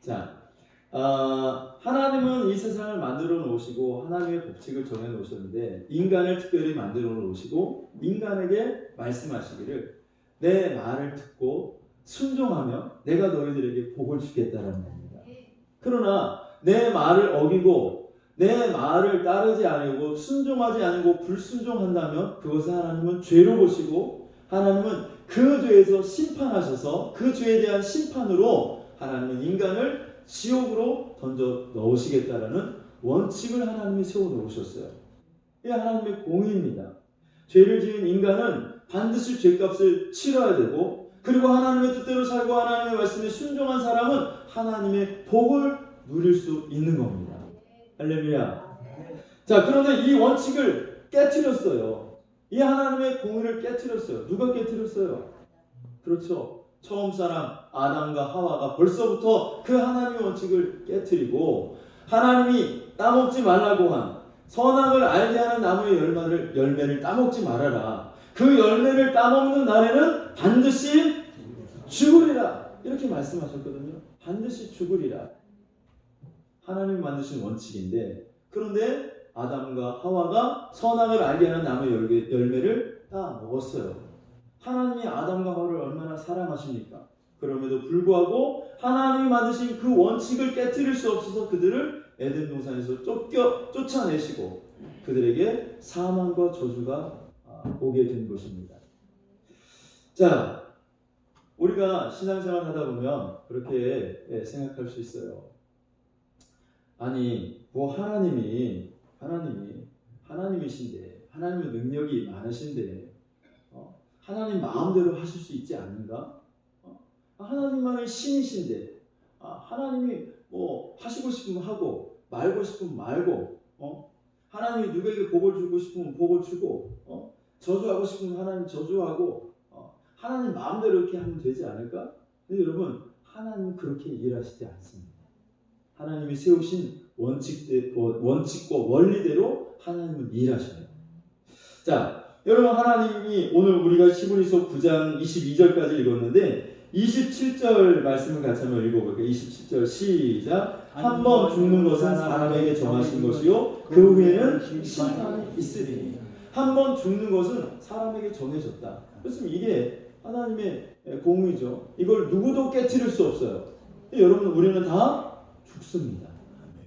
자, 하나님은 이 세상을 만들어 놓으시고 하나님의 법칙을 정해 놓으셨는데 인간을 특별히 만들어 놓으시고 인간에게 말씀하시기를 내 말을 듣고 순종하며 내가 너희들에게 복을 주겠다라는 겁니다. 그러나 내 말을 어기고 내 말을 따르지 않고 순종하지 않고 불순종한다면 그것을 하나님은 죄로 보시고 하나님은 그 죄에서 심판하셔서 그 죄에 대한 심판으로 하나님은 인간을 지옥으로 던져 넣으시겠다라는 원칙을 하나님이 세워 놓으셨어요. 이게 하나님의 공의입니다. 죄를 지은 인간은 반드시 죄값을 치러야 되고 그리고 하나님의 뜻대로 살고 하나님의 말씀에 순종한 사람은 하나님의 복을 누릴 수 있는 겁니다. 할렐루야. 자, 그런데 이 원칙을 깨트렸어요. 이 하나님의 공의를 깨트렸어요. 누가 깨트렸어요? 그렇죠. 처음 사람 아담과 하와가 벌써부터 그 하나님의 원칙을 깨트리고 하나님이 따먹지 말라고 한 선악을 알게 하는 나무의 열매를 따먹지 말아라. 그 열매를 따먹는 날에는 반드시 죽으리라. 이렇게 말씀하셨거든요. 반드시 죽으리라. 하나님이 만드신 원칙인데 그런데 아담과 하와가 선악을 알게 하는 나무의 열매를 다 먹었어요. 하나님이 아담과 하와를 얼마나 사랑하십니까? 그럼에도 불구하고 하나님이 만드신 그 원칙을 깨트릴 수 없어서 그들을 에덴 동산에서 쫓아내시고 그들에게 사망과 저주가 오게 된 것입니다. 자, 우리가 신앙생활 하다 보면 그렇게 생각할 수 있어요. 아니, 뭐 하나님이신데 하나님의 능력이 많으신데 하나님 마음대로 하실 수 있지 않는가? 하나님만의 신이신데 하나님이 뭐 하시고 싶으면 하고 말고 싶으면 말고 하나님이 누구에게 복을 주고 싶으면 복을 주고 저주하고 싶으면 하나님 저주하고 하나님 마음대로 이렇게 하면 되지 않을까? 근데 여러분 하나님은 그렇게 일하시지 않습니다. 하나님이 세우신 원칙과 원리대로 하나님은 일하셔요. 자, 여러분 하나님이 오늘 우리가 히브리서 9장 22절까지 읽었는데 27절 말씀을 같이 한번 읽어볼게요. 27절 시작. 한 번 죽는 것은 사람에게 정하신 것이요 그 후에는 심판이 있으리니. 한 번 죽는 것은 사람에게 정해졌다. 그렇습니다. 이게 하나님의 공의죠. 이걸 누구도 깨트릴 수 없어요. 여러분 우리는 다 죽습니다.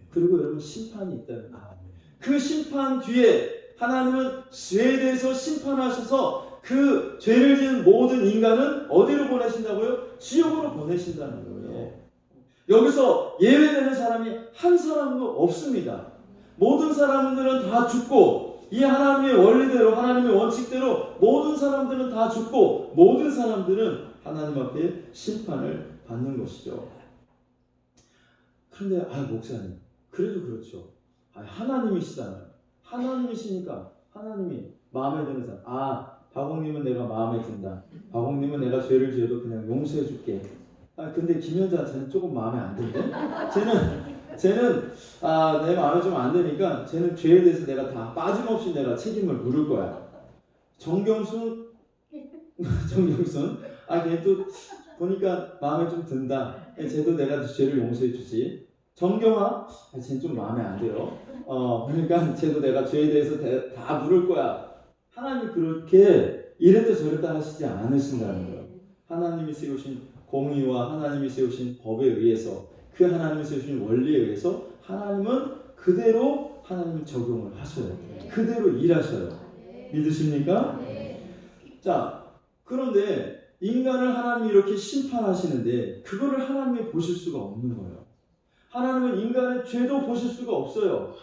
그리고 여러분 심판이 있다는 거예요. 그 심판 뒤에 하나님은 죄에 대해서 심판하셔서 그 죄를 지은 모든 인간은 어디로 보내신다고요? 지옥으로 보내신다는 거예요. 여기서 예외되는 사람이 한 사람도 없습니다. 모든 사람들은 다 죽고 이 하나님의 원리대로 하나님의 원칙대로 모든 사람들은 다 죽고 모든 사람들은 하나님 앞에 심판을 받는 것이죠. 그런데 목사님 그래도 그렇죠. 하나님이시잖아요. 하나님이시니까 하나님이 마음에 드는 사람 박홍님은 내가 마음에 든다. 박홍님은 내가 죄를 지어도 그냥 용서해 줄게. 근데 김현자한테는 조금 마음에 안 든대. 쟤는 내 마음에 좀 안 드니까 쟤는 죄에 대해서 내가 다 빠짐없이 내가 책임을 물을 거야. 정경순 걔 또 보니까 마음에 좀 든다. 쟤도 내가 죄를 용서해 주지. 정경아, 쟤는 좀 마음에 안 들어. 그러니까 쟤도 내가 죄에 대해서 다 물을 거야. 하나님이 그렇게 이랬다 저랬다 하시지 않으신다는 거예요. 하나님이 세우신 공의와 하나님이 세우신 법에 의해서 그 하나님이 세우신 원리에 의해서 하나님은 그대로 하나님을 적용을 하셔요. 그대로 일하셔요. 믿으십니까? 자, 그런데 인간을 하나님이 이렇게 심판하시는데 그거를 하나님이 보실 수가 없는 거예요. 하나님은 인간의 죄도 보실 수가 없어요.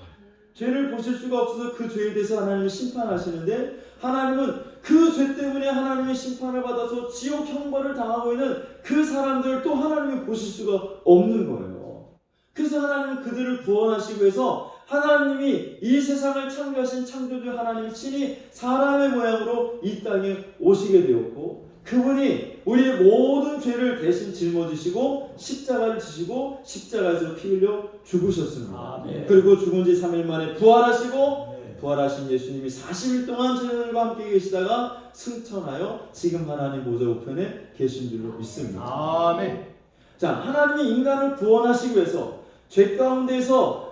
죄를 보실 수가 없어서 그 죄에 대해서 하나님이 심판하시는데 하나님은 그 죄 때문에 하나님의 심판을 받아서 지옥 형벌을 당하고 있는 그 사람들을 또 하나님이 보실 수가 없는 거예요. 그래서 하나님은 그들을 구원하시기 위해서 하나님이 이 세상을 창조하신 창조주 하나님이 친히 사람의 모양으로 이 땅에 오시게 되었고 그분이 우리의 모든 죄를 대신 짊어지시고 십자가를 지시고 십자가에서 피 흘려 죽으셨습니다. 그리고 죽은 지 3일 만에 부활하시고 부활하신 예수님이 40일 동안 저희들과 함께 계시다가 승천하여 지금 하나님 보좌 우편에 계신 줄로 믿습니다. 아멘. 자, 하나님이 인간을 구원하시기 위해서 죄 가운데서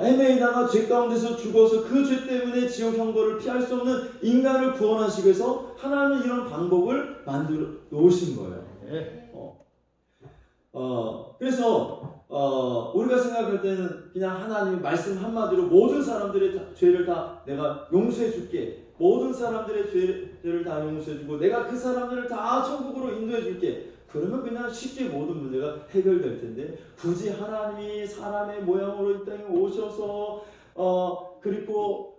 헤매이다가 죄 가운데서 죽어서 그 죄 때문에 지옥 형벌을 피할 수 없는 인간을 구원하시기 위해서 하나님은 이런 방법을 만들어 놓으신 거예요. 그래서 우리가 생각할 때는 그냥 하나님의 말씀 한마디로 모든 사람들의 죄를 다 내가 용서해 줄게, 모든 사람들의 죄를 다 용서해 주고 내가 그 사람들을 다 천국으로 인도해 줄게, 그러면 그냥 쉽게 모든 문제가 해결될 텐데, 굳이 하나님이 사람의 모양으로 이 땅에 오셔서 그리고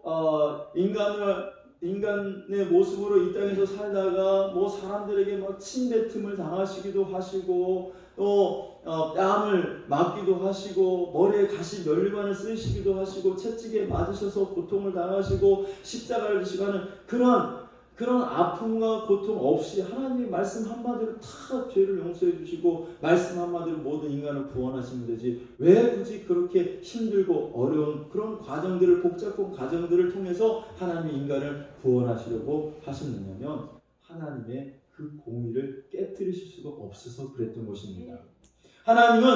인간의 모습으로 이 땅에서 살다가 뭐 사람들에게 막 침뱉음을 당하시기도 하시고 또 뺨을 맞기도 하시고 머리에 가시 면류관을 쓰시기도 하시고 채찍에 맞으셔서 고통을 당하시고 십자가를 지시고 하는 그런 아픔과 고통 없이 하나님의 말씀 한마디로 다 죄를 용서해 주시고 말씀 한마디로 모든 인간을 구원하시면 되지, 왜 굳이 그렇게 힘들고 어려운 그런 과정들을, 복잡한 과정들을 통해서 하나님이 인간을 구원하시려고 하셨느냐면 하나님의 그 공의를 깨뜨리실 수가 없어서 그랬던 것입니다. 하나님은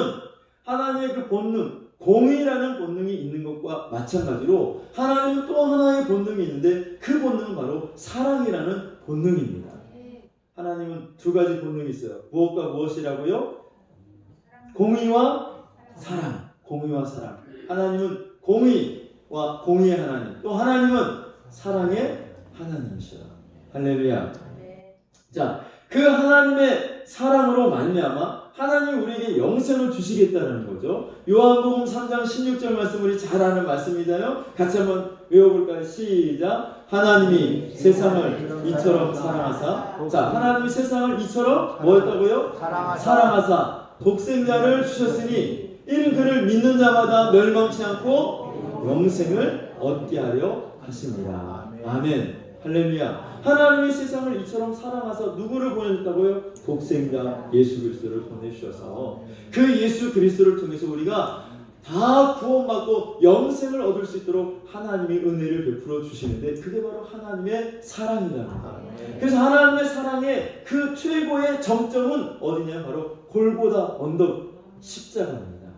하나님의 그 본능, 공의라는 본능이 있는 것과 마찬가지로 하나님은 또 하나의 본능이 있는데 그 본능은 바로 사랑이라는 본능입니다. 하나님은 두 가지 본능이 있어요. 무엇과 무엇이라고요? 공의와 사랑. 공의와 사랑. 하나님은 공의와 공의의 하나님, 또 하나님은 사랑의 하나님이시라. 할렐루야. 자, 그 하나님의 사랑으로 말미암아 하나님이 우리에게 영생을 주시겠다는 거죠. 요한복음 3장 16절 말씀 우리 잘 아는 말씀이잖아요. 같이 한번 외워볼까요? 시작. 하나님이 세상을 이처럼 사랑하사, 자, 하나님이 세상을 이처럼 뭐였다고요? 사랑하사 독생자를 주셨으니 이는 그를 믿는 자마다 멸망치 않고 영생을 얻게 하려 하심이라. 아멘. 할렐루야. 하나님이 세상을 이처럼 사랑하사 누구를 보내셨다고요? 독생자 예수 그리스도를 보내주셔서 그 예수 그리스도를 통해서 우리가 다 구원받고 영생을 얻을 수 있도록 하나님이 은혜를 베풀어 주시는데, 그게 바로 하나님의 사랑이라는 거예요. 그래서 하나님의 사랑의 그 최고의 정점은 어디냐? 바로 골고다 언덕 십자가입니다.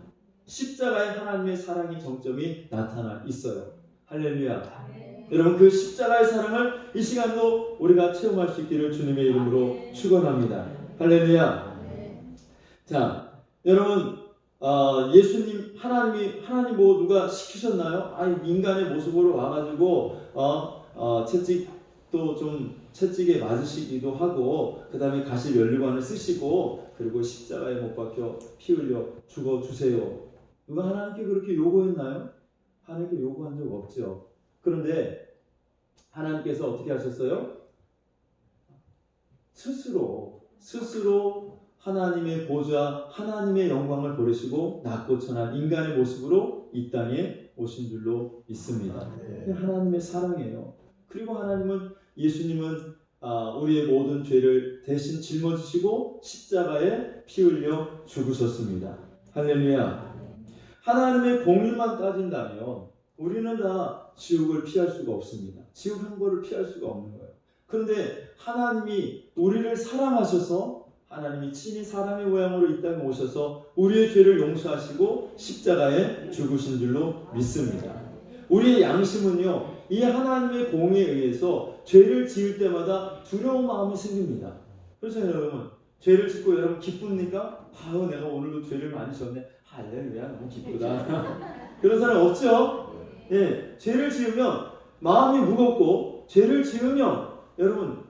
십자가에 하나님의 사랑의 정점이 나타나 있어요. 할렐루야. 여러분, 그 십자가의 사랑을 이 시간도 우리가 체험할 수 있기를 주님의 이름으로 축원합니다. 할렐루야. 자, 여러분, 예수님, 하나님 뭐 누가 시키셨나요? 인간의 모습으로 와가지고 채찍도 좀 채찍에 맞으시기도 하고, 그 다음에 가시 면류관을 쓰시고, 그리고 십자가에 못 박혀 피 흘려 죽어 주세요. 누가 하나님께 그렇게 요구했나요? 하나님께 요구한 적 없죠. 그런데 하나님께서 어떻게 하셨어요? 스스로 하나님의 보좌, 하나님의 영광을 버리시고 낮고 천한 인간의 모습으로 이 땅에 오신 줄로 믿습니다. 하나님의 사랑이에요. 그리고 하나님은, 예수님은 우리의 모든 죄를 대신 짊어지시고 십자가에 피 흘려 죽으셨습니다. 할렐루야. 하나님의 공의만 따진다면 우리는 다 지옥을 피할 수가 없습니다. 지옥 형벌을 피할 수가 없는 거예요. 그런데 하나님이 우리를 사랑하셔서 하나님이 친히 사람의 모양으로 이 땅에 오셔서 우리의 죄를 용서하시고 십자가에 죽으신 줄로 믿습니다. 우리의 양심은요, 이 하나님의 공의에 의해서 죄를 지을 때마다 두려운 마음이 생깁니다. 그래서 여러분, 죄를 짓고 여러분 기쁩니까? 내가 오늘도 죄를 많이 지었네. 할렐루야, 너무 기쁘다. 그런 사람 없죠? 예, 죄를 지으면 마음이 무겁고, 죄를 지으면 여러분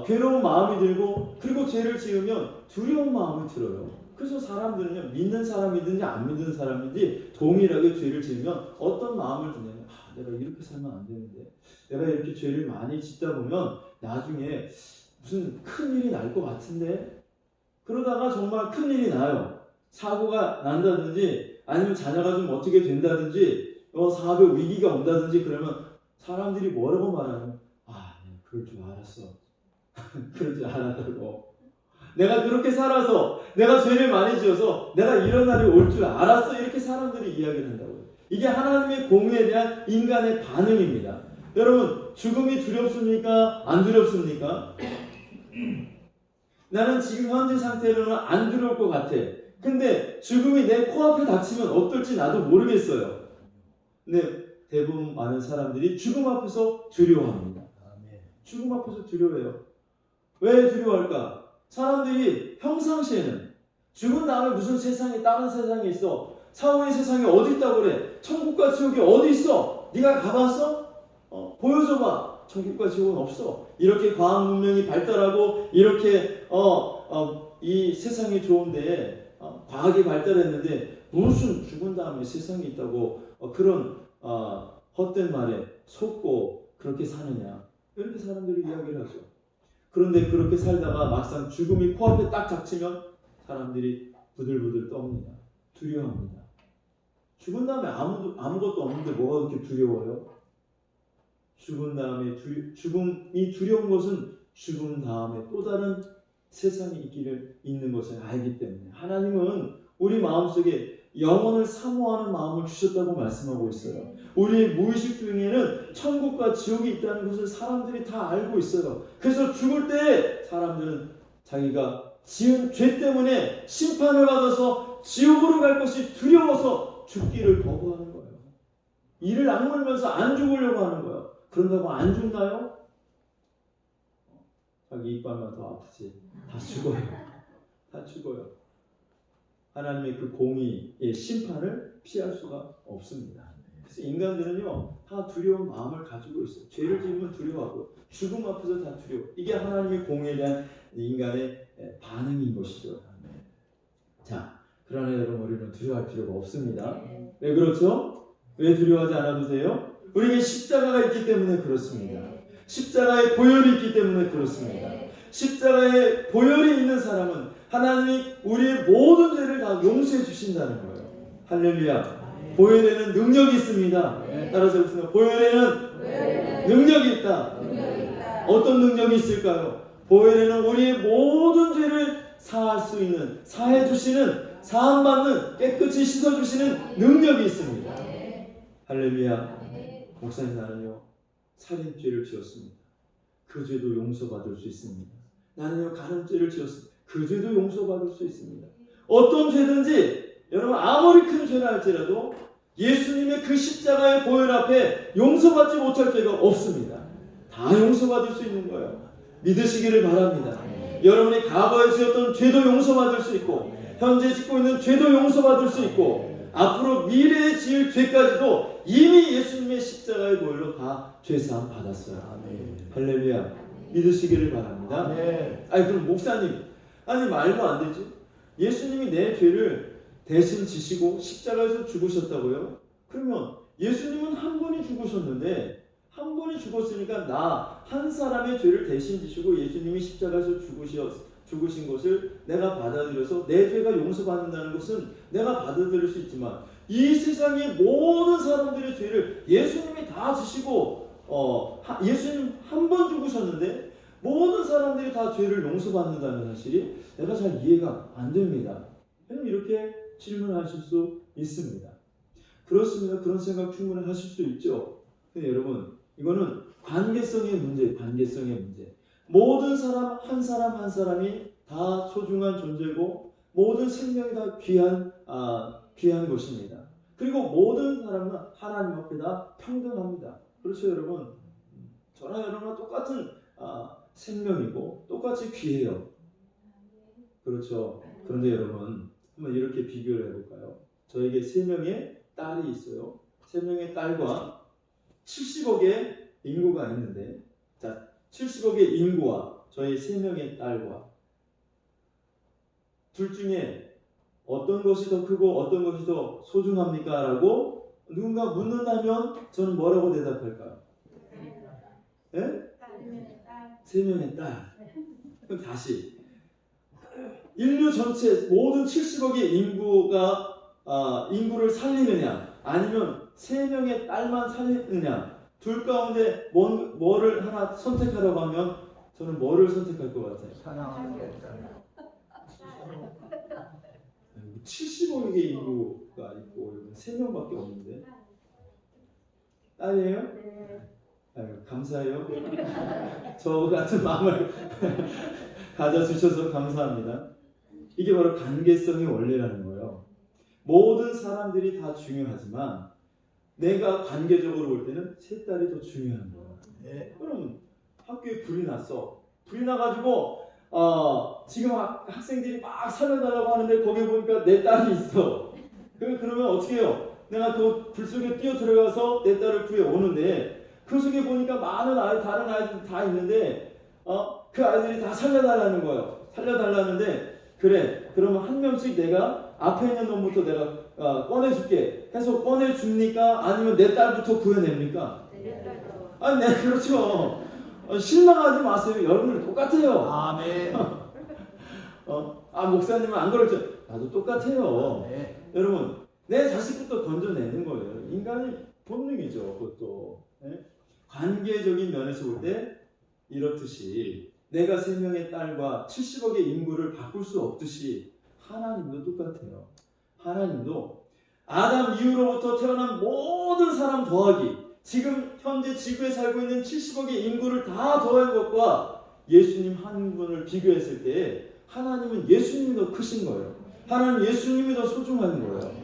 괴로운 마음이 들고, 그리고 죄를 지으면 두려운 마음이 들어요. 그래서 사람들은요, 믿는 사람이든지 안 믿는 사람인지 동일하게 죄를 지으면 어떤 마음을 드냐면, 내가 이렇게 살면 안 되는데, 내가 이렇게 죄를 많이 짓다 보면 나중에 무슨 큰일이 날 것 같은데, 그러다가 정말 큰일이 나요. 사고가 난다든지 아니면 자녀가 좀 어떻게 된다든지 사업에 위기가 온다든지, 그러면 사람들이 뭐라고 말하냐면, 그럴 줄 알았어. 그럴 줄 알았다고. 내가 그렇게 살아서, 내가 죄를 많이 지어서 내가 이런 날이 올 줄 알았어. 이렇게 사람들이 이야기를 한다고요. 이게 하나님의 공의에 대한 인간의 반응입니다. 여러분, 죽음이 두렵습니까? 안 두렵습니까? 나는 지금 현재 상태로는 안 두려울 것 같아. 근데 죽음이 내 코앞에 닥치면 어떨지 나도 모르겠어요. 근데 대부분 많은 사람들이 죽음 앞에서 두려워합니다. 죽음 앞에서 두려워해요. 왜 두려워할까? 사람들이 평상시에는 죽은 다음에 무슨 세상이 다른 세상이 있어? 사후의 세상이 어디 있다고 그래? 천국과 지옥이 어디 있어? 네가 가봤어? 보여줘봐. 천국과 지옥은 없어. 이렇게 과학 문명이 발달하고 이렇게 이 세상이 좋은데 과학이 발달했는데 무슨 죽은 다음에 세상이 있다고 그런 헛된 말에 속고 그렇게 사느냐, 이렇게 사람들이 이야기를 하죠. 그런데 그렇게 살다가 막상 죽음이 코앞에 딱 닥치면 사람들이 부들부들 떱니다. 두려워합니다. 죽은 다음에 아무것도 없는데 뭐가 그렇게 두려워요? 죽은 다음에 죽음이 두려운 것은 죽은 다음에 또 다른 세상이 있는 것을 알기 때문에 하나님은 우리 마음속에 영혼을 사모하는 마음을 주셨다고 말씀하고 있어요. 우리의 무의식 중에는 천국과 지옥이 있다는 것을 사람들이 다 알고 있어요. 그래서 죽을 때 사람들은 자기가 지은 죄 때문에 심판을 받아서 지옥으로 갈 것이 두려워서 죽기를 거부하는 거예요. 이를 악물면서 안 죽으려고 하는 거예요. 그런다고 안 죽나요? 자기 이빨만 더 아프지. 다 죽어요. 다 죽어요. 하나님의 그 공의의 심판을 피할 수가 없습니다. 그래서 인간들은요, 다 두려운 마음을 가지고 있어요. 죄를 지으면 두려워하고 죽음 앞에서 다 두려워. 이게 하나님의 공의에 대한 인간의 반응인 것이죠. 자, 그러나 여러분, 우리는 두려워할 필요가 없습니다. 왜 그렇죠? 왜 두려워하지 않아도 돼요? 우리에게 십자가가 있기 때문에 그렇습니다. 십자가의 보혈이 있기 때문에 그렇습니다. 십자가의 보혈이 있는 사람은 하나님이 우리의 모든 죄를 다 용서해 주신다는 거예요. 할렐루야. 보혈에는 능력이 있습니다. 따라서 그렇습니다. 보혈에는 능력이 있다. 어떤 능력이 있을까요? 보혈에는 우리의 모든 죄를 사해 주시는, 사함받는, 깨끗이 씻어 주시는 능력이 있습니다. 할렐루야. 목사님, 나는요 살인죄를 지었습니다. 그 죄도 용서받을 수 있습니다. 나는요 간음죄를 지었습니다. 그 죄도 용서받을 수 있습니다. 어떤 죄든지 여러분 아무리 큰 죄라 할지라도 예수님의 그 십자가의 보혈 앞에 용서받지 못할 죄가 없습니다. 다 용서받을 수 있는 거예요. 믿으시기를 바랍니다. 여러분이 과거에 지었던 죄도 용서받을 수 있고 현재 짓고 있는 죄도 용서받을 수 있고 앞으로 미래에 지을 죄까지도 이미 예수님의 십자가의 보혈로 다 죄사함 받았어요. 아멘. 할렐루야. 믿으시기를 바랍니다. 아멘. 아니 그럼 목사님, 아니 말도 안 되지. 예수님이 내 죄를 대신 지시고 십자가에서 죽으셨다고요? 그러면 예수님은 한 번이 죽으셨는데 한 번이 죽었으니까 나 한 사람의 죄를 대신 지시고 예수님이 십자가에서 죽으신 것을 내가 받아들여서 내 죄가 용서받는다는 것은 내가 받아들일 수 있지만 이 세상의 모든 사람들의 죄를 예수님이 다 지시고 예수님 한 번 죽으셨는데 모든 사람들이 다 죄를 용서받는다는 사실이 내가 잘 이해가 안 됩니다. 이렇게 질문하실 수 있습니다. 그렇습니다. 그런 생각 충분히 하실 수 있죠. 근데 여러분, 이거는 관계성의 문제. 모든 사람 한 사람이 다 소중한 존재고 모든 생명이 다 귀한 것입니다. 그리고 모든 사람은 하나님 앞에 다 평등합니다. 그렇죠, 여러분? 저나 여러분과 똑같은 생명이고 똑같이 귀해요. 그렇죠. 그런데 여러분, 한번 이렇게 비교를 해볼까요? 저에게 3명의 딸이 있어요. 3명의 딸과 70억의 인구가 있는데, 자, 70억의 인구와 저희 3명의 딸과 둘 중에 어떤 것이 더 크고 어떤 것이 더 소중합니까? 라고 누군가 묻는다면 저는 뭐라고 대답할까요? 네? 3명의 딸. 그럼 다시 인류 전체 모든 70억의 인구를 살리느냐 아니면 3명의 딸만 살리느냐, 둘 가운데 뭐를 하나 선택하라고 하면 저는 뭐를 선택할 것 같아요? 사랑하는 게 있잖아요. 70억의 인구가 있고 3명밖에 없는데 딸이에요? 네. 아유, 감사해요. 저 같은 마음을 가져주셔서 감사합니다. 이게 바로 관계성의 원리라는 거예요. 모든 사람들이 다 중요하지만 내가 관계적으로 볼 때는 세 딸이 더 중요한 거예요. 네. 그럼 학교에 불이 났어. 불이 나가지고 지금 학생들이 막 살려달라고 하는데 거기 보니까 내 딸이 있어. 그러면 어떻게 해요? 내가 그 불 속에 뛰어 들어가서 내 딸을 구해 오는데 그 속에 보니까 많은 다른 아이들 다 있는데 그 아이들이 다 살려달라는 거예요. 살려달라는데 그래, 그러면 한 명씩 내가 앞에 있는 놈부터 내가 꺼내줄게 해서 꺼내줍니까? 아니면 내 딸부터 구해냅니까? 아니, 네, 그렇죠. 실망하지 마세요. 여러분들 똑같아요. 아멘. 목사님은 안 그렇죠. 나도 똑같아요. 네. 여러분, 내 자식부터 건져내는 거예요. 인간이 본능이죠, 그것도. 네? 관계적인 면에서 볼 때 이렇듯이 내가 3명의 딸과 70억의 인구를 바꿀 수 없듯이 하나님도 똑같아요. 하나님도 아담 이후로부터 태어난 모든 사람 더하기 지금 현재 지구에 살고 있는 70억의 인구를 다 더한 것과 예수님 한 분을 비교했을 때 하나님은 예수님이 더 크신 거예요. 하나님 예수님이 더 소중한 거예요.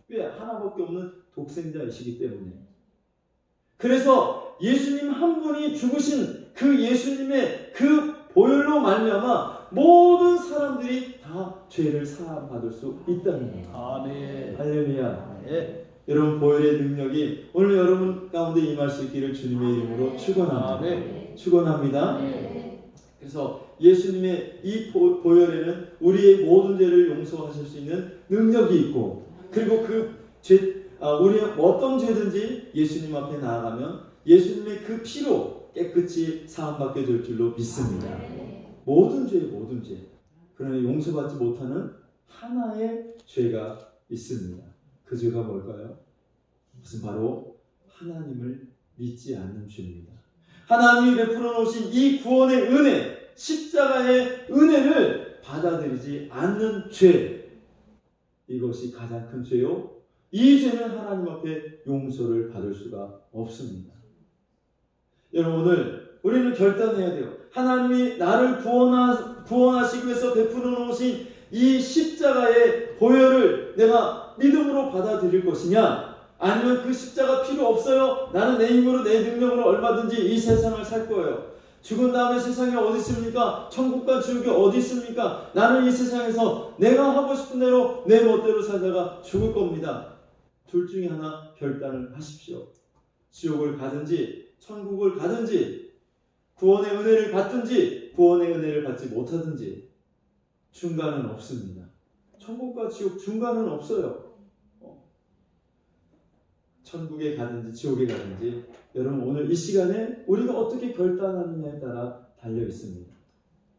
왜? 하나밖에 없는 독생자이시기 때문에. 그래서 예수님 한 분이 죽으신 그 예수님의 그 보혈로 말미암아 모든 사람들이 다 죄를 사함받을 수 있다는 거예요. 아멘. 할렐루야. 네. 여러분, 보혈의 능력이 오늘 여러분 가운데 임할 수 있기를 주님의 이름으로 축원합니다. 아멘. 축원합니다. 그래서 예수님의 이 보혈에는 우리의 모든 죄를 용서하실 수 있는 능력이 있고, 그리고 우리의 어떤 죄든지 예수님 앞에 나아가면 예수님의 그 피로 깨끗이 사함받게 될 줄로 믿습니다. 모든 죄. 그러나 용서받지 못하는 하나의 죄가 있습니다. 그 죄가 뭘까요? 그것은 바로 하나님을 믿지 않는 죄입니다. 하나님이 베풀어 놓으신 이 구원의 은혜, 십자가의 은혜를 받아들이지 않는 죄, 이것이 가장 큰 죄요. 이 죄는 하나님 앞에 용서를 받을 수가 없습니다. 여러분, 오늘 우리는 결단해야 돼요. 하나님이 나를 구원하시기 위해서 베풀어 놓으신 이 십자가의 보혈을 내가 믿음으로 받아들일 것이냐, 아니면 그 십자가 필요 없어요, 나는 내 힘으로 내 능력으로 얼마든지 이 세상을 살 거예요. 죽은 다음에 세상이 어디 있습니까? 천국과 지옥이 어디 있습니까? 나는 이 세상에서 내가 하고 싶은 대로 내 멋대로 살다가 죽을 겁니다. 둘 중에 하나 결단을 하십시오. 지옥을 가든지 천국을 가든지, 구원의 은혜를 받든지 구원의 은혜를 받지 못하든지, 중간은 없습니다. 천국과 지옥 중간은 없어요. 천국에 가든지 지옥에 가든지, 여러분 오늘 이 시간에 우리가 어떻게 결단하느냐에 따라 달려 있습니다.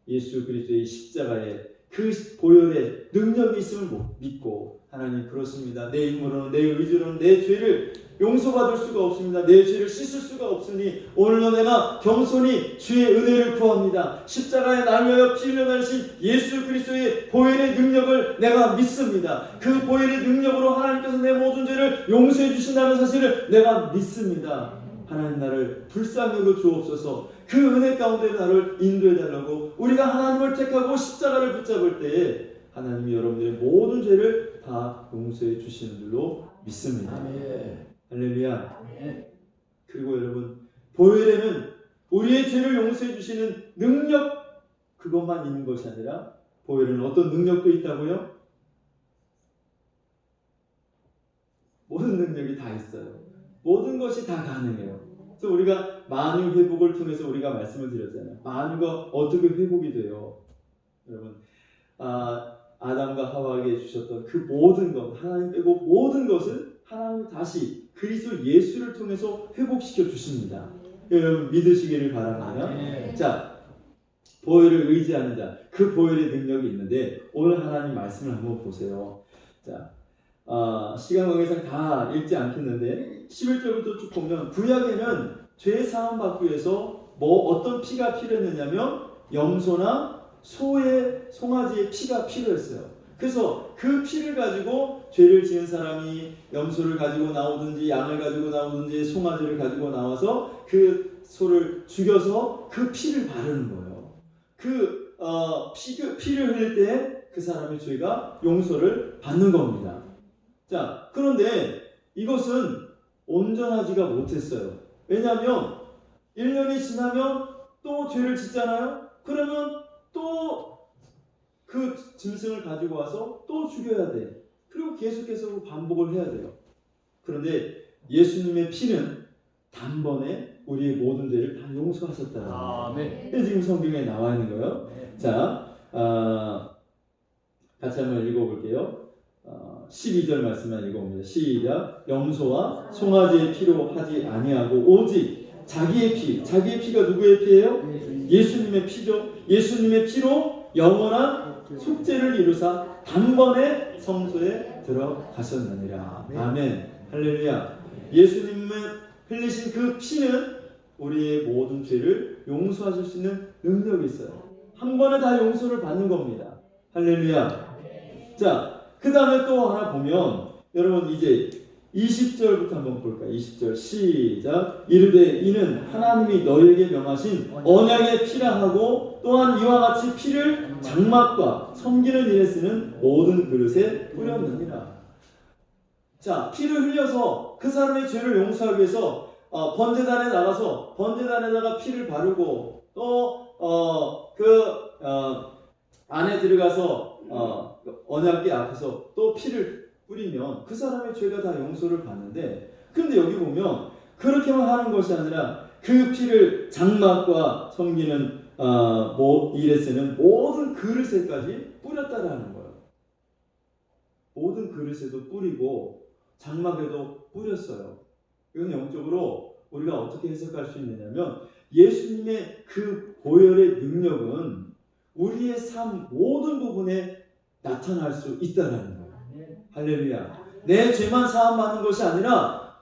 예수 그리스도의 십자가에 그 보혈의 능력이 있음을 믿고, 하나님 그렇습니다. 내 힘으로는 내 의지로는 내 죄를 용서받을 수가 없습니다. 내 죄를 씻을 수가 없으니 오늘도 내가 겸손히 주의 은혜를 구합니다. 십자가에 날 위하여 피 흘려내신 예수 그리스도의 보혈의 능력을 내가 믿습니다. 그 보혈의 능력으로 하나님께서 내 모든 죄를 용서해 주신다는 사실을 내가 믿습니다. 하나님 나를 불쌍히 여겨 주옵소서. 그 은혜 가운데 나를 인도해 달라고 우리가 하나님을 택하고 십자가를 붙잡을 때에 하나님이 여러분들의 모든 죄를 다 용서해 주시는 줄로 믿습니다. 아멘. 할렐루야. 아멘. 그리고 여러분, 보혈에는 우리의 죄를 용서해 주시는 능력, 그것만 있는 것이 아니라 보혈에는 어떤 능력도 있다고요? 모든 능력이 다 있어요. 모든 것이 다 가능해요. 그래서 우리가 만유 회복을 통해서 우리가 말씀을 드렸잖아요. 만유가 어떻게 회복이 돼요? 여러분, 아담과 하와에게 주셨던 그 모든 것, 하나님 빼고 모든 것을 하나님 다시 그리스도 예수를 통해서 회복시켜 주십니다. 여러분 믿으시기를 바랍니다. 네. 자, 보혈을 의지하는 자, 그 보혈의 능력이 있는데 오늘 하나님 말씀을 한번 보세요. 자, 시간 관계상 다 읽지 않겠는데 11절부터 쭉 보면, 구약에는 죄 사함 받기 위해서 어떤 피가 필요했느냐면 염소나 소의 송아지의 피가 필요했어요. 그래서 그 피를 가지고 죄를 지은 사람이 염소를 가지고 나오든지 양을 가지고 나오든지 송아지를 가지고 나와서 그 소를 죽여서 그 피를 바르는 거예요. 그 피를 흘릴 때 그 사람의 죄가 용서를 받는 겁니다. 자, 그런데 이것은 온전하지가 못했어요. 왜냐하면 1년이 지나면 또 죄를 짓잖아요. 그러면 또 그 짐승을 가지고 와서 또 죽여야 돼. 그리고 계속해서 반복을 해야 돼요. 그런데 예수님의 피는 단번에 우리의 모든 죄를 다 용서하셨다는 거예요. 네. 이게 지금 성경에 나와 있는 거예요. 네. 자, 같이 한번 읽어볼게요. 12절 말씀만 읽어봅니다. 시작. 염소와 송아지의 피로 하지 아니하고 오직 자기의 피. 자기의 피가 누구의 피예요? 예수님의 피죠. 예수님의 피로 영원한 속죄를 이루사 단번에 성소에 들어가셨느니라. 아멘. 할렐루야. 예수님은 흘리신 그 피는 우리의 모든 죄를 용서하실 수 있는 능력이 있어요. 한 번에 다 용서를 받는 겁니다. 할렐루야. 자, 그 다음에 또 하나 보면 여러분 이제 20절부터 한번 볼까요? 20절 시작. 이르되 이는 하나님이 너희에게 명하신 언약의 피라 하고 또한 이와 같이 피를 장막과 섬기는 일에 쓰는 모든 그릇에 뿌렸느니라. 자, 피를 흘려서 그 사람의 죄를 용서하기 위해서 번제단에 나가서 번제단에다가 피를 바르고 또 안에 들어가서 언약궤 앞에서 또 피를 뿌리면 그 사람의 죄가 다 용서를 받는데, 그런데 여기 보면 그렇게만 하는 것이 아니라 그 피를 장막과 섬기는 일에 쓰는 모든 그릇에까지 뿌렸다라는 거예요. 모든 그릇에도 뿌리고 장막에도 뿌렸어요. 이건 영적으로 우리가 어떻게 해석할 수 있느냐면 예수님의 그 보혈의 능력은 우리의 삶 모든 부분에 나타날 수 있다라는 거예요. 할렐루야. 내 죄만 사함받는 것이 아니라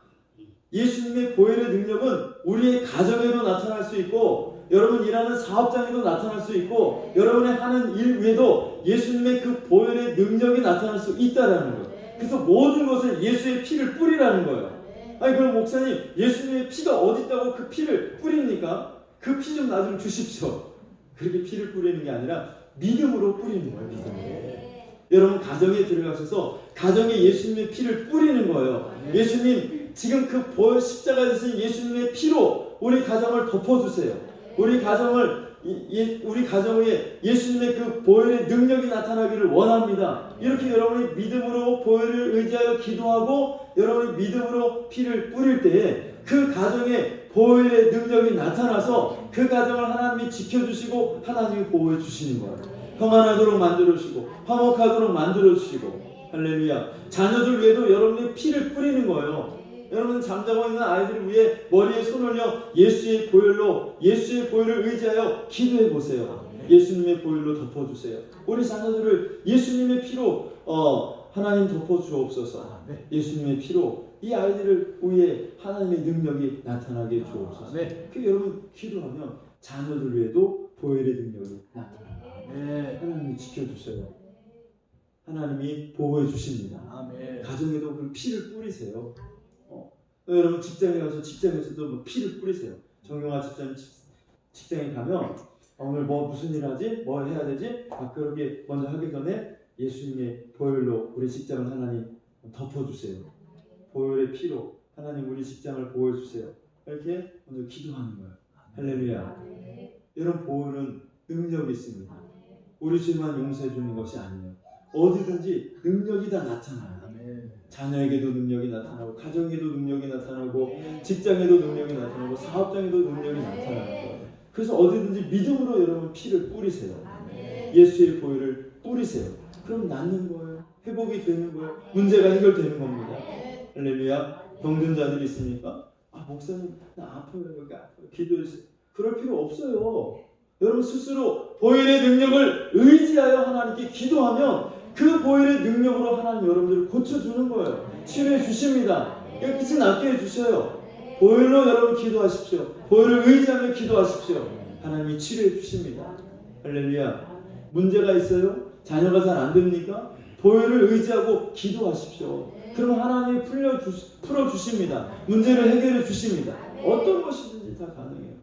예수님의 보혈의 능력은 우리의 가정에도 나타날 수 있고 여러분 일하는 사업장에도 나타날 수 있고 여러분의 하는 일 외에도 예수님의 그 보혈의 능력이 나타날 수 있다라는 거예요. 그래서 모든 것을 예수의 피를 뿌리라는 거예요. 아니 그럼 목사님 예수님의 피가 어디 있다고 그 피를 뿌립니까? 그 피 좀 나 좀 주십시오. 그렇게 피를 뿌리는 게 아니라 믿음으로 뿌리는 거예요. 믿음으로. 여러분 가정에 들어가셔서 가정에 예수님의 피를 뿌리는 거예요. 예수님 지금 그 보혈 십자가에 대신 예수님의 피로 우리 가정을 덮어주세요. 우리 가정에 예수님의 그 보혈의 능력이 나타나기를 원합니다. 이렇게 여러분이 믿음으로 보혈을 의지하여 기도하고 여러분이 믿음으로 피를 뿌릴 때에 그 가정에 보혈의 능력이 나타나서 그 가정을 하나님이 지켜주시고 하나님이 보호해 주시는 거예요. 평안하도록 만들어주시고 화목하도록 만들어주시고. 할렐루야. 자녀들 위에도 여러분이 피를 뿌리는 거예요. 여러분 잠자고 있는 아이들 위해 머리에 손을 올려 예수의 보혈로 예수의 보혈을 의지하여 기도해 보세요. 예수님의 보혈로 덮어주세요. 우리 자녀들을 예수님의 피로 하나님 덮어주옵소서. 예수님의 피로 이 아이들을 위해 하나님의 능력이 나타나게 주옵소서. 그 여러분 기도하면 자녀들 위에도 보혈의 능력이 나타나요. 하나님이 지켜주세요. 하나님이 보호해 주십니다. 가정에도 그 피를 뿌리세요. 여러분 직장에 가서 직장에서도 피를 뿌리세요. 정용화 직장에 가면 오늘 무슨 일 하지? 뭐 해야 되지? 그렇게 먼저 하기 전에 예수님의 보혈로 우리 직장을 하나님 덮어주세요. 보혈의 피로 하나님 우리 직장을 보호해 주세요. 이렇게 먼저 기도하는 거예요. 할렐루야. 여러분 보혈은 능력이 있습니다. 우리 죄만 용서해 주는 것이 아니에요. 어디든지 능력이 다 나타나요. 자녀에게도 능력이 나타나고 가정에도 능력이 나타나고 직장에도 능력이 나타나고 사업장에도 능력이 나타나요. 그래서 어디든지 믿음으로 여러분 피를 뿌리세요. 예수의 보혈을 뿌리세요. 그럼 낫는 거예요. 회복이 되는 거예요. 문제가 해결되는 겁니다. 할렐루야. 병든 자들이 있으니까 목사님 나 아파요. 여기 아파요. 기도해주세요. 그럴 필요 없어요. 여러분 스스로 보혈의 능력을 의지하여 하나님께 기도하면 그 보혈의 능력으로 하나님 여러분들을 고쳐주는 거예요. 치유해 주십니다. 깨끗이 낫게 해주셔요. 보혈로 여러분 기도하십시오. 보혈을 의지하며 기도하십시오. 하나님이 치료해 주십니다. 할렐루야. 문제가 있어요? 자녀가 잘 안 됩니까? 보혈을 의지하고 기도하십시오. 그러면 하나님이 풀어주십니다. 문제를 해결해 주십니다. 어떤 것이든지 다 가능해요.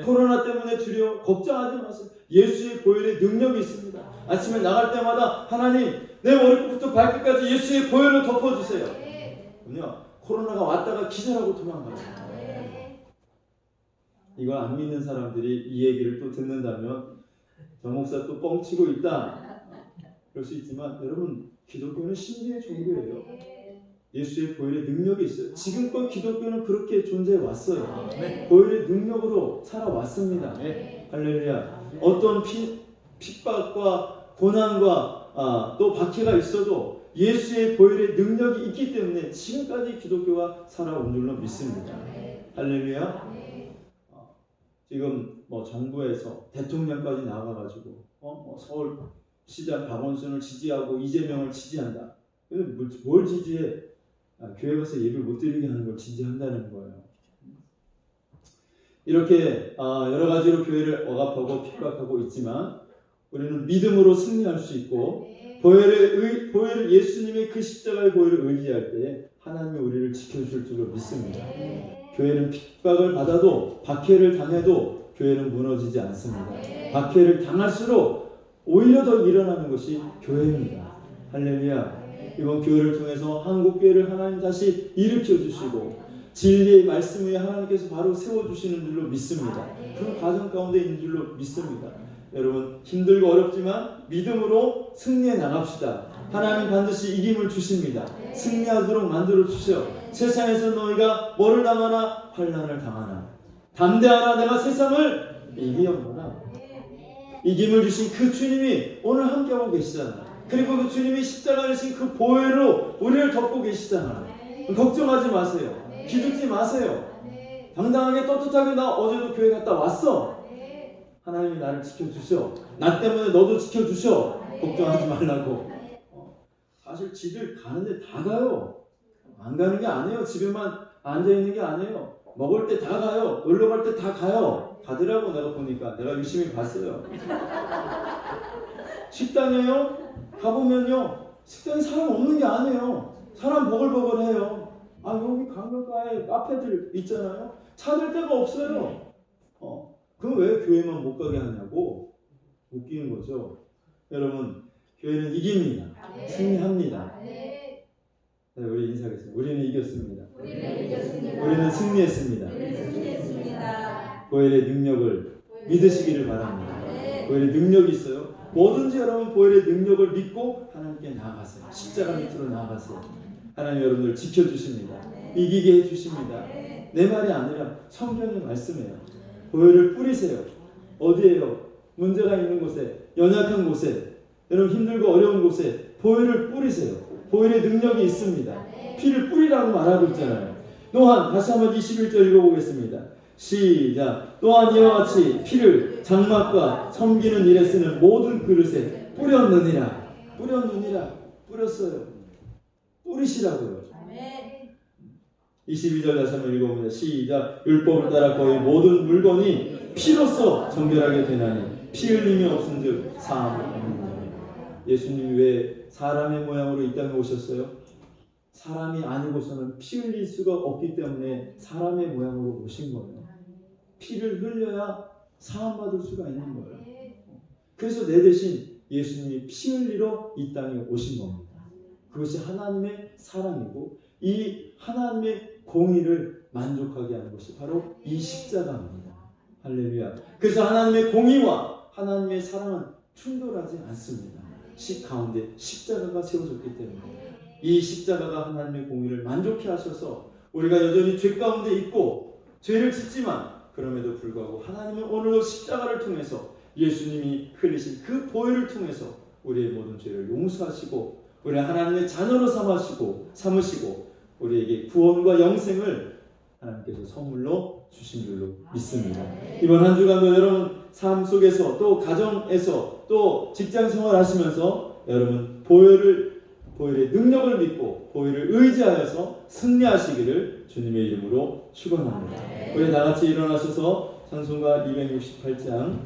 코로나 때문에 두려워 걱정하지 마세요. 예수의 보혈의 능력이 있습니다. 아침에 나갈 때마다 하나님 내 머리끝부터 발끝까지 예수의 보혈로 덮어주세요. 그럼요. 코로나가 왔다가 기절하고 도망가요. 이거 안 믿는 사람들이 이 얘기를 또 듣는다면 저 목사 또 뻥치고 있다 그럴 수 있지만 여러분 기독교는 신비의 종교예요. 예수의 보혈의 능력이 있어요. 지금껏 기독교는 그렇게 존재해 왔어요. 보혈의 능력으로 살아왔습니다. 할렐루야. 어떤 핍박과 고난과 또 박해가 있어도 예수의 보혈의 능력이 있기 때문에 지금까지 기독교가 살아온 줄로 믿습니다. 할렐루야. 지금 뭐 정부에서 대통령까지 나가가지고 서울시장 박원순을 지지하고 이재명을 지지한다. 뭘 지지해? 교회 가서 예배 못 드리게 하는 걸 지지한다는 거예요. 이렇게 여러 가지로 교회를 억압하고 핍박하고 있지만 우리는 믿음으로 승리할 수 있고 보혈을 예수님의 그 십자가의 보혈을 의지할 때 하나님이 우리를 지켜줄 줄로 믿습니다. 교회는 핍박을 받아도 박해를 당해도 교회는 무너지지 않습니다. 박해를 당할수록 오히려 더 일어나는 것이 교회입니다. 할렐루야. 이번 교회를 통해서 한국교회를 하나님 다시 일으켜 주시고 진리의 말씀 위에 하나님께서 바로 세워주시는 줄로 믿습니다. 그 과정 가운데 있는 줄로 믿습니다. 여러분 힘들고 어렵지만 믿음으로 승리해 나갑시다. 하나님 반드시 이김을 주십니다. 승리하도록 만들어 주셔. 세상에서 너희가 뭐를 당하나 환난을 당하나 담대하라 내가 세상을 이기었노라. 이김을 주신 그 주님이 오늘 함께하고 계시잖아요. 그리고 그 주님이 십자가에 주신 그 보혈로 우리를 덮고 계시잖아요. 걱정하지 마세요. 기죽지 마세요. 당당하게 떳떳하게 나 어제도 교회 갔다 왔어. 하나님이 나를 지켜주셔. 나 때문에 너도 지켜주셔. 걱정하지 말라고. 사실 지들 가는데 다 가요. 안 가는 게 아니에요. 집에만 앉아있는 게 아니에요. 먹을 때 다 가요. 놀러 갈 때 다 가요. 가더라고. 내가 보니까 내가 유심히 봤어요. 식당에요 가보면요 식당에 사람 없는 게 아니에요. 사람 버글버글해요. 여기 강변가에 카페들 있잖아요. 찾을 데가 없어요. 그럼 왜 교회만 못 가게 하냐고 웃기는 거죠. 여러분 교회는 이깁니다. 승리합니다. 네, 우리 인사하겠습니다. 우리는 이겼습니다. 우리는 승리했습니다. 보혈의 능력을 믿으시기를 바랍니다. 보혈의 능력이 있어요. 뭐든지 여러분 보혈의 능력을 믿고 하나님께 나아가세요. 십자가 밑으로 나아가세요. 하나님 여러분을 지켜주십니다. 이기게 해주십니다. 내 말이 아니라 성경의 말씀이에요. 보혈을 뿌리세요. 어디에요? 문제가 있는 곳에, 연약한 곳에, 여러분 힘들고 어려운 곳에 보혈을 뿌리세요. 보혈의 능력이 있습니다. 피를 뿌리라고 말하고 있잖아요. 또한 다시 한번 21절 읽어보겠습니다. 시작. 또한 이와 같이 피를 장막과 섬기는 일에 쓰는 모든 그릇에 뿌렸느니라. 뿌렸어요. 뿌리시라고요. 22절 다시 한번 읽어봅니다. 시작. 율법을 따라 거의 모든 물건이 피로써 정결하게 되나니 피 흘림이 없은즉 사함이 없느니라. 예수님이 왜 사람의 모양으로 이 땅에 오셨어요? 사람이 아니고서는 피 흘릴 수가 없기 때문에 사람의 모양으로 오신 거예요. 피를 흘려야 사함받을 수가 있는 거예요. 그래서 내 대신 예수님이 피 흘리러 이 땅에 오신 겁니다. 그것이 하나님의 사랑이고 이 하나님의 공의를 만족하게 하는 것이 바로 이 십자가입니다. 할렐루야. 그래서 하나님의 공의와 하나님의 사랑은 충돌하지 않습니다. 가운데 십자가가 세워졌기 때문에 이 십자가가 하나님의 공의를 만족해 하셔서 우리가 여전히 죄 가운데 있고 죄를 짓지만 그럼에도 불구하고 하나님은 오늘도 십자가를 통해서 예수님이 흘리신 그 보혈을 통해서 우리의 모든 죄를 용서하시고 우리 하나님의 자녀로 삼으시고 우리에게 구원과 영생을 하나님께서 선물로 주신 줄로 믿습니다. 이번 한 주간도 여러분 삶 속에서 또 가정에서 또 직장 생활하시면서 여러분 보혈의 능력을 믿고 보혈을 의지하여서 승리하시기를 주님의 이름으로 축원합니다. 우리 다같이 일어나셔서 찬송가 268장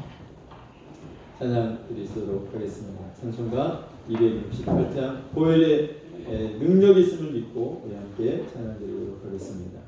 찬양 드리도록 하겠습니다. 찬송가 268장 보혈의 능력이 있음을 믿고 우리 함께 찬양 드리도록 하겠습니다.